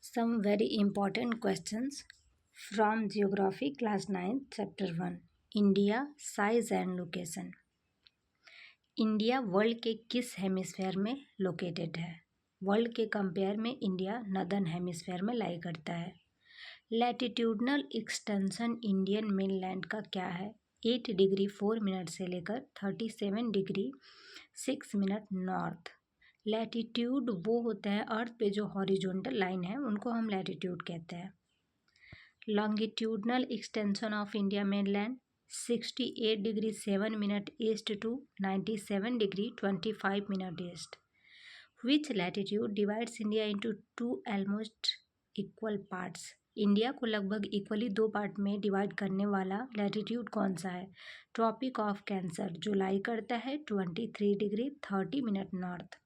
Some very important questions from Geography Class 9 Chapter 1 India Size and Location। India world के किस hemisphere में located है? World के compare में इंडिया नदर्न हेमिस्फेयर में लाई करता है। लैटिट्यूडनल एक्सटेंशन इंडियन मेनलैंड का क्या है? 8 डिग्री 4 मिनट से लेकर 37 डिग्री 6 मिनट नॉर्थ। लैटिट्यूड वो होते हैं अर्थ पे जो हॉरिजॉन्टल लाइन है उनको हम लैटिट्यूड कहते हैं। Longitudinal extension of India mainland 68 degree 7 minute east to 97 degree 25 minute east. Which latitude divides India into two almost equal parts? India को लगभग इक्वली दो पार्ट में डिवाइड करने वाला लैटिट्यूड कौन सा है? ट्रॉपिक ऑफ कैंसर जो लाई करता है 23 डिग्री 30 मिनट नॉर्थ।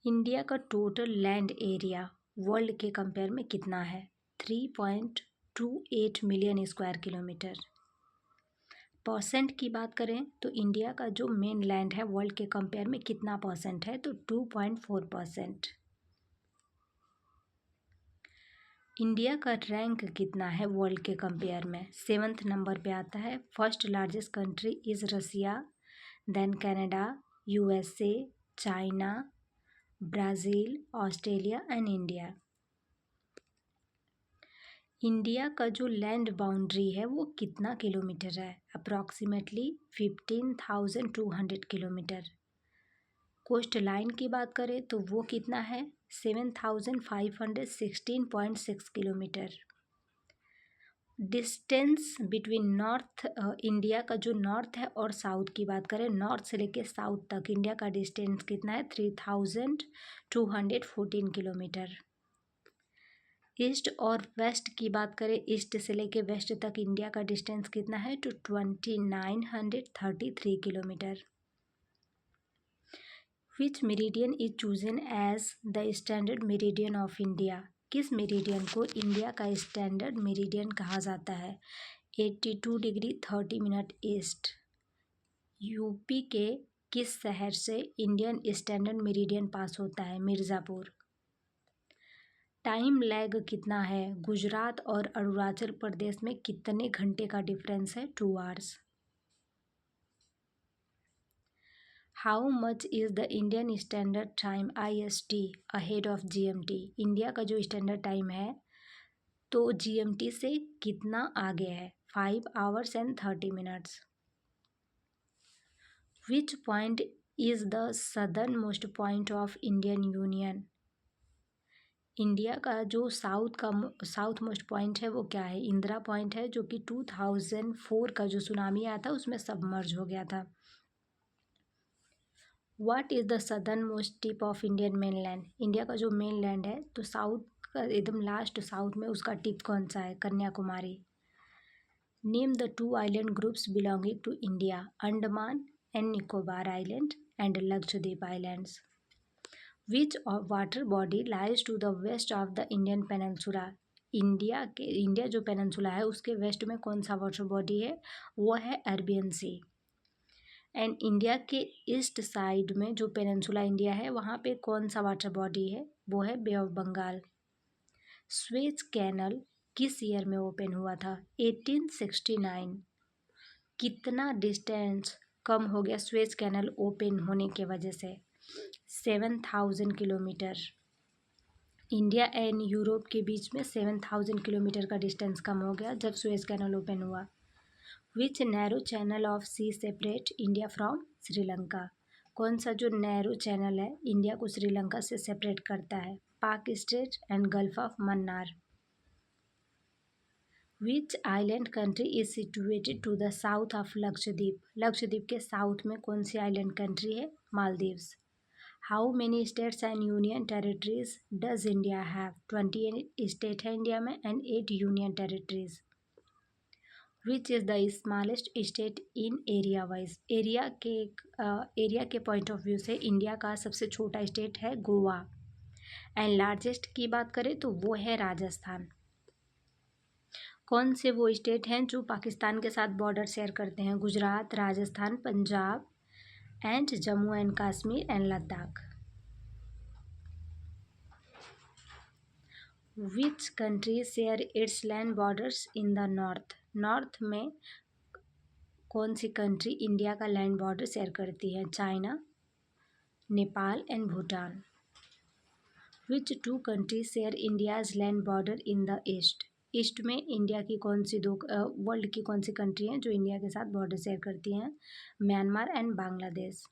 इंडिया का टोटल लैंड एरिया वर्ल्ड के कंपेयर में कितना है? 3.28 मिलियन स्क्वायर किलोमीटर। परसेंट की बात करें तो इंडिया का जो मेन लैंड है वर्ल्ड के कंपेयर में कितना परसेंट है? तो 2.4%। इंडिया का रैंक कितना है वर्ल्ड के कंपेयर में? 7th नंबर पे आता है। First largest country is Russia, then Canada, USA, China, Brazil, Australia and India. India का जो लैंड बाउंड्री है वो कितना किलोमीटर है? Approximately 15,200 kilometre. कोस्ट लाइन की बात करें तो वो कितना है? 7,516.6 kilometre. Distance between north India का जो नॉर्थ है और साउथ की बात करें, नॉर्थ से लेके साउथ तक इंडिया का डिस्टेंस कितना है? 3,214 किलोमीटर। ईस्ट और वेस्ट की बात करें, ईस्ट से लेके वेस्ट तक इंडिया का डिस्टेंस कितना है? तो 2,933 kilometre. Which meridian is chosen as the standard meridian of India? किस मेरिडियन को इंडिया का स्टैंडर्ड मेरिडियन कहा जाता है? 82 डिग्री 30 मिनट ईस्ट। यूपी के किस शहर से इंडियन स्टैंडर्ड मेरिडियन पास होता है? मिर्ज़ापुर। टाइम लैग कितना है? गुजरात और अरुणाचल प्रदेश में कितने घंटे का डिफरेंस है? 2 hours. How much is the Indian standard time IST ahead of GMT? India का जो स्टैंडर्ड टाइम है तो GMT से कितना आगे है? 5 hours and 30 minutes. Which point is the southern most point of Indian union? India का जो साउथ मोस्ट पॉइंट है वो क्या है? इंदिरा पॉइंट है जो कि 2004 का जो सुनामी आया था उसमें सबमर्ज हो गया था। What is the southern most tip of Indian mainland? India का जो मेन लैंड है तो साउथ का एकदम लास्ट साउथ में उसका टिप कौन सा है? Kanyakumari. Name the 2 island groups belonging to India, Andaman and Nicobar island and Lakshadweep islands. Which water body lies to the west of the Indian peninsula? India जो पेनिनसुला है उसके वेस्ट में कौन सा वाटर बॉडी है? वो है अरेबियन सी। एंड इंडिया के ईस्ट साइड में जो पेनिनसुला इंडिया है वहाँ पे कौन सा वाटर बॉडी है? वो है बे ऑफ बंगाल। स्वेज कैनल किस ईयर में ओपन हुआ था? 1869। कितना डिस्टेंस कम हो गया स्वेज कैनल ओपन होने के वजह से? 7,000 किलोमीटर। इंडिया एंड यूरोप के बीच में 7,000 किलोमीटर का डिस्टेंस कम हो गया जब स्वेज कैनल ओपन हुआ। Which narrow channel of sea separate India from Sri Lanka? कौन सा जो नैरो चैनल है इंडिया को श्रीलंका से सेपरेट करता है? Palk strait and gulf of Mannar. Which island country is situated to the south of Lakshadweep? Lakshadweep के साउथ में कौन सी आइलैंड कंट्री है? Maldives. How many states and union territories does India have? 28 state है इंडिया में and 8 union territories. Which is the smallest state in area wise? Area के point of view से India का सबसे छोटा स्टेट है Goa. And largest की बात करें तो वो है राजस्थान। कौन से वो स्टेट हैं जो पाकिस्तान के साथ बॉर्डर शेयर करते हैं? Gujarat, Rajasthan, Punjab and Jammu and Kashmir and Ladakh. Which country share its land borders in the north? North में कौन सी कंट्री इंडिया का लैंड बॉर्डर शेयर करती है? China, Nepal and Bhutan. Which two countries share India's land border in the east? East में India की कौन सी दो वर्ल्ड की कौन सी कंट्री हैं जो इंडिया के साथ बॉर्डर शेयर करती हैं? Myanmar and Bangladesh.